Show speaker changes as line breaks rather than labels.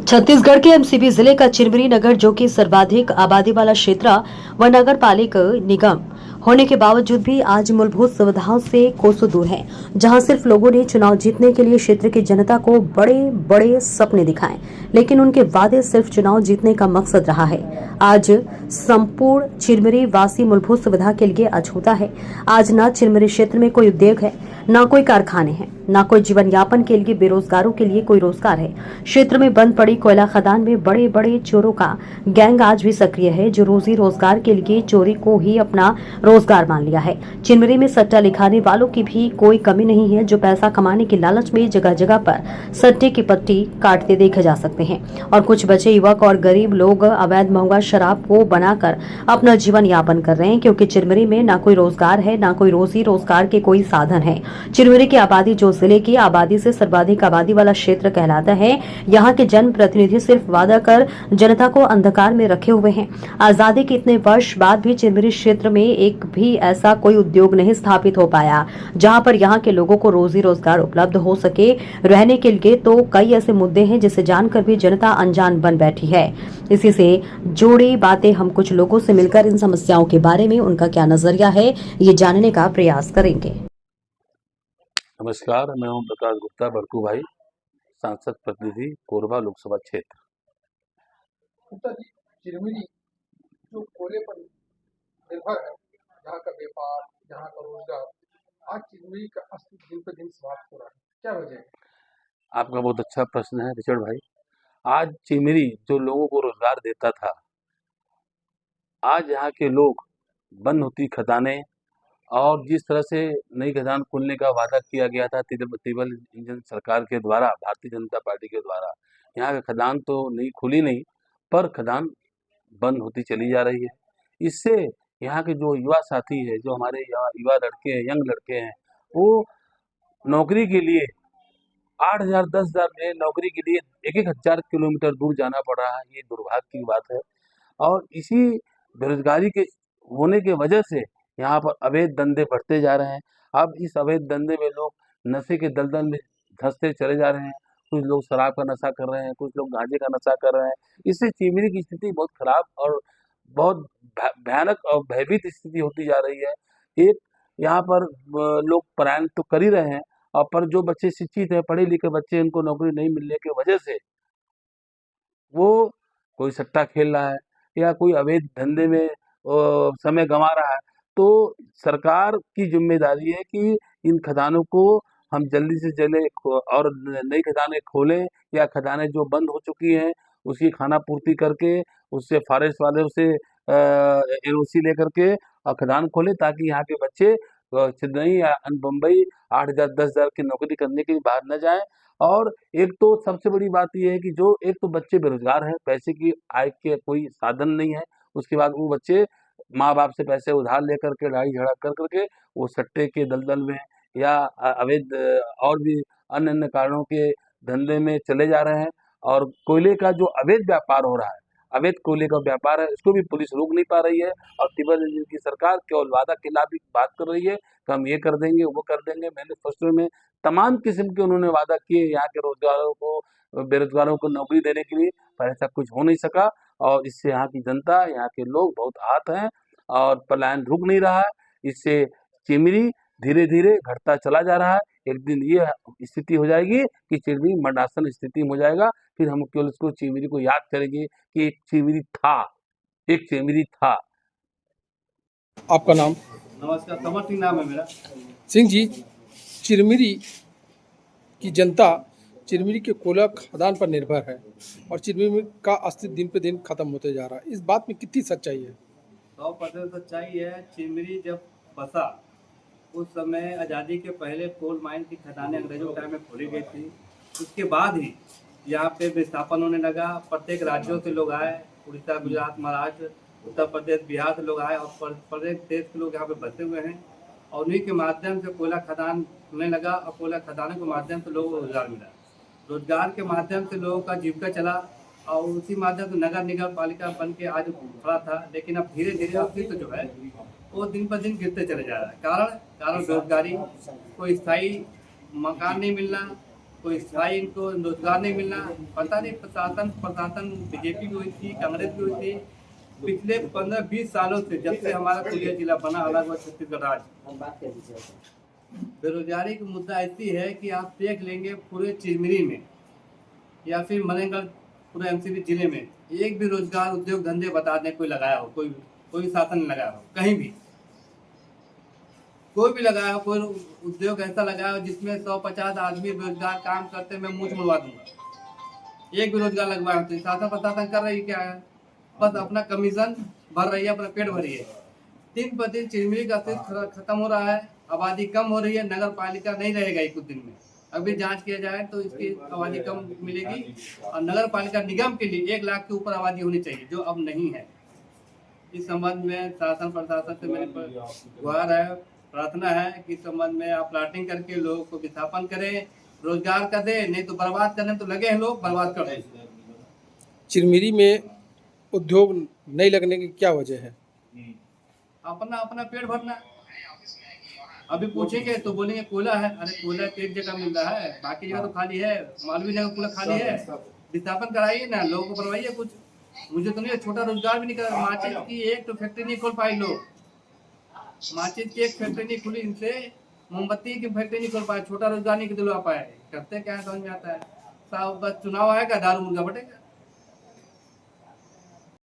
छत्तीसगढ़ के एमसीबी जिले का चिरमिरी नगर, जो कि सर्वाधिक आबादी वाला क्षेत्र व नगर पालिक निगम होने के बावजूद भी आज मूलभूत सुविधाओं से कोसों दूर है। जहां सिर्फ लोगों ने चुनाव जीतने के लिए क्षेत्र की जनता को बड़े बड़े सपने दिखाए, लेकिन उनके वादे सिर्फ चुनाव जीतने का मकसद रहा है। आज संपूर्ण चिरमिरी वासी मूलभूत सुविधा के लिए अछूता है। आज न चिरमिरी क्षेत्र में कोई उद्योग है, न कोई कारखाने हैं, न कोई जीवन यापन के लिए बेरोजगारों के लिए कोई रोजगार है। क्षेत्र में बंद पड़ी कोयला खदान में बड़े बड़े चोरों का गैंग आज भी सक्रिय है, जो रोजी रोजगार के लिए चोरी को ही अपना रोजगार मान लिया है। चिरमिरी में सट्टा लिखाने वालों की भी कोई कमी नहीं है, जो पैसा कमाने के लालच में जगह जगह पर सट्टे की पट्टी काटते देखे जा सकते हैं। और कुछ बचे युवक और गरीब लोग अवैध महंगा शराब को बनाकर अपना जीवन यापन कर रहे हैं, क्योंकि चिरमिरी में न कोई रोजगार है, न कोई रोजी रोजगार के कोई साधन है। चिरमिरी की आबादी, जो जिले की आबादी से सर्वाधिक आबादी वाला क्षेत्र कहलाता है, यहाँ के जन प्रतिनिधि सिर्फ वादा कर जनता को अंधकार में रखे हुए हैं। आजादी के इतने वर्ष बाद भी चिरमिरी क्षेत्र में एक भी ऐसा कोई उद्योग नहीं स्थापित हो पाया जहां पर यहाँ के लोगों को रोजी रोजगार उपलब्ध हो सके। रहने के लिए तो कई ऐसे मुद्दे हैं जिसे जानकर भी जनता अनजान बन बैठी है। इसी से जुड़ी बातें हम कुछ लोगों से मिलकर इन समस्याओं के बारे में उनका क्या नजरिया है, ये जानने का प्रयास करेंगे।
नमस्कार, मैं ओम प्रकाश गुप्ता, बड़कू भाई, सांसद प्रतिनिधि कोरबा लोकसभा क्षेत्र।
गुप्ता जी, चिरमिरी जो कोयले पर निर्भर है, यहाँ का व्यापार, यहाँ का रोजगार, आज चिरमिरी का अस्तित्व दिन पे दिन समाप्त हो रहा है, क्या वजह है?
आपका बहुत अच्छा प्रश्न है रिचर्ड भाई। आज चिरमिरी जो लोगों को रोजगार देता था, आज यहाँ के लोग बंद होती खदानें और जिस तरह से नई खदान खोलने का वादा किया गया था तिब्बल इंजन सरकार के द्वारा, भारतीय जनता पार्टी के द्वारा, यहाँ का खदान तो नहीं खुली नहीं, पर खदान बंद होती चली जा रही है। इससे यहाँ के जो युवा साथी है, जो हमारे युवा लड़के हैं, यंग लड़के हैं, वो नौकरी के लिए 8,000 10,000 में नौकरी के लिए 1,000 किलोमीटर दूर जाना पड़ रहा है। ये दुर्भाग्य की बात है। और इसी बेरोजगारी के होने के वजह से यहाँ पर अवैध धंधे बढ़ते जा रहे हैं। अब इस अवैध धंधे में लोग नशे के दलदल में धंसते चले जा रहे हैं। कुछ लोग शराब का नशा कर रहे हैं, कुछ लोग गांजे का नशा कर रहे हैं। इससे चिरमिरी की स्थिति बहुत खराब और बहुत भयानक और भयभीत स्थिति होती जा रही है। एक यहाँ पर लोग पलायन तो कर ही रहे हैं, और पर जो बच्चे शिक्षित हैं, पढ़े लिखे बच्चे, उनको नौकरी नहीं मिलने की वजह से वो कोई सट्टा खेल रहा है या कोई अवैध धंधे में समय गंवा रहा है। तो सरकार की जिम्मेदारी है कि इन खदानों को हम जल्दी से जल्द और नई खदानें खोलें, या खदानें जो बंद हो चुकी हैं उसकी खानापूर्ति करके, उससे फॉरेस्ट वालों से एनओसी लेकर के और खदान खोलें, ताकि यहाँ के बच्चे चेन्नई या बम्बई 8,000 10,000 की नौकरी करने के लिए बाहर न जाएं। और एक तो सबसे बड़ी बात ये है कि जो एक तो बच्चे बेरोजगार हैं, पैसे की आय के कोई साधन नहीं है, उसके बाद वो बच्चे माँ बाप से पैसे उधार लेकर के, लड़ाई झगड़ा कर करके वो सट्टे के दलदल में या अवैध और भी अन्य अन्य कारणों के धंधे में चले जा रहे हैं। और कोयले का जो अवैध व्यापार हो रहा है, अवैध कोयले का व्यापार है, इसको भी पुलिस रोक नहीं पा रही है। और तिब्बल इंजन की सरकार केवल वादा खिलाफी बात कर रही है कि हम ये कर देंगे, वो कर देंगे। मैनिफेस्टो में तमाम किस्म के उन्होंने वादा किए यहाँ के रोजगारों को, बेरोजगारों को नौकरी देने के लिए, पर ऐसा कुछ हो नहीं सका। और इससे यहाँ की जनता, यहाँ के लोग बहुत आहत हैं और पलायन रुक नहीं रहा है। इससे चिरमिरी धीरे धीरे घटता चला जा रहा है। एक दिन ये स्थिति हो जाएगी कि चिरमिरी मरणासन स्थिति में हो जाएगा। फिर हम केवल उसको चिरमिरी को याद करेंगे कि एक चिरमिरी था, एक चिरमिरी था।
आपका नाम?
नमस्कार, कमर सिंह नाम है मेरा।
सिंह जी, चिरमिरी की जनता चिरमिरी के कोयला खदान पर निर्भर है और चिरमिरी का अस्तित्व दिन पे दिन खत्म होते जा रहा है, इस बात में कितनी सच्चाई है?
100% सच्चाई है। चिरमिरी जब बसा उस समय आज़ादी के पहले कोल माइन की खदानें अंग्रेजों के टाइम में खोली गई थी। उसके बाद ही यहाँ पे विस्थापन होने लगा। प्रत्येक राज्यों से लोग आए, उड़ीसा, गुजरात, महाराष्ट्र, उत्तर प्रदेश, बिहार से लोग आए और प्रत्येक देश के लोग यहाँ पे बसे हुए हैं। और उन्हीं के माध्यम से कोयला खदान खुलने लगा और कोयला खदानों के माध्यम से लोगों को रोजगार मिला। रोजगार के माध्यम से लोगों का जीविका चला और उसी माध्यम से नगर निगम पालिका बन के आज खड़ा था। लेकिन अब धीरे धीरे अस्तित्व जो है वो दिन पर दिन गिरते चले जा रहा है। कारण बेरोजगारी, कोई स्थायी मकान नहीं मिलना, कोई स्थायी इनको रोजगार नहीं मिलना। पता नहीं प्रशासन बीजेपी की हुई थी, कांग्रेस की हुई थी। पिछले 15-20 सालों से जब से हमारा पुलिया जिला बना अलग हुआ छत्तीसगढ़ राज्य, बेरोजगारी का मुद्दा ऐसी है कि आप देख लेंगे पूरे चिरमिरी में या फिर मनेगढ़ पूरे एमसीबी जिले में एक भी रोजगार उद्योग धंधे बता दें कोई लगाया हो, कोई शासन ने लगाया हो, कहीं भी कोई भी लगाया हो, कोई उद्योग ऐसा लगाया हो जिसमें 150 आदमी रोजगार काम करते, मैं मुंह मुड़वा दूंगा। एक भी रोजगार लगवाया तो शासन प्रशासन कर रही क्या है? बस अपना कमीशन भर रही है, अपना पेट भरी है। दिन पर दिन चिरमिरी का अस्तित्व खत्म हो रहा है, आबादी कम हो रही है। नगर पालिका नहीं रहेगा कुछ दिन में, अभी जांच किया जाए तो इसकी आबादी कम मिलेगी और नगर पालिका निगम के लिए 1 लाख के ऊपर आबादी होनी चाहिए, जो अब नहीं है। इस संबंध में शासन प्रशासन से मेरी गुहार है, प्रार्थना है कि इस संबंध में आप प्लाटिंग करके लोगों को विस्थापन करें, रोजगार कर दे, नहीं तो बर्बाद करने तो लगे हैं लोग, बर्बाद कर दें।
चिरमिरी में उद्योग नहीं लगने की क्या वजह है?
अपना पेट भरना। अभी पूछेंगे तो बोलेंगे कोयला है। अरे कोयला एक जगह मिल रहा है, बाकी जगह तो खाली है, मालवीय नगर पूरा खाली है। विस्थापन कराइए ना, लोगों को बनवाइए कुछ। मुझे तो नहीं, छोटा रोजगार भी नहीं कर। माचिस की एक तो फैक्ट्री नहीं खोल पाए लोग, माचिस की एक फैक्ट्री नहीं खुली इनसे, मोमबत्ती की फैक्ट्री नहीं खोल पाए, छोटा रोजगार नहीं दिलवा पाए। करते क्या है समझ में आता है साहब, बस चुनाव आएगा दारू मुर्गा बटेगा।